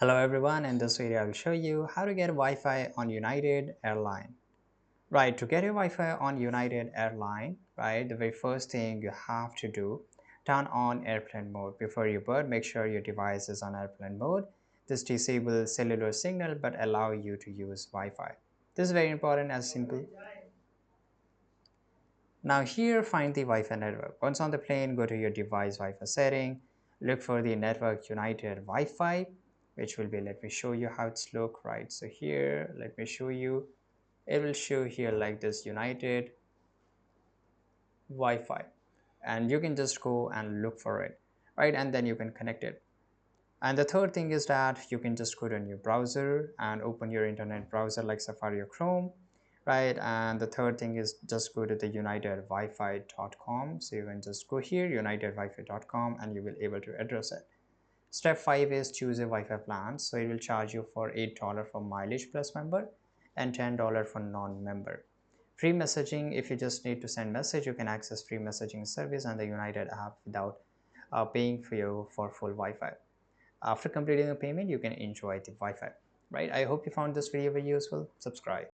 Hello everyone, in this video I will show you how to get Wi-Fi on United Airline. Right, to get your Wi-Fi on United Airline, right, the very first thing you have to do, turn on airplane mode. Before you board, make sure your device is on airplane mode. This disables cellular signal but allow you to use Wi-Fi. This is very important and simple. Now here find the Wi-Fi network. Once on the plane, go to your device Wi-Fi setting, look for the network United Wi-Fi, which will be, let me show you how it's look, right? So here, let me show you, it will show here like this United Wi-Fi, and you can just go and look for it, right? And then you can connect it. And the third thing is that you can just go to a new browser and open your internet browser like Safari or Chrome, right? And the third thing is just go to the unitedwifi.com. So you can just go here, unitedwifi.com, and you will able to address it. Step 5 is choose a Wi-Fi plan. So it will charge you for $8 for mileage plus member and $10 for non-member. Free messaging, if you just need to send message, you can access free messaging service on the United app without paying for you for full Wi-Fi. After completing a payment, you can enjoy the Wi-Fi, right? I hope you found this video very useful. Subscribe.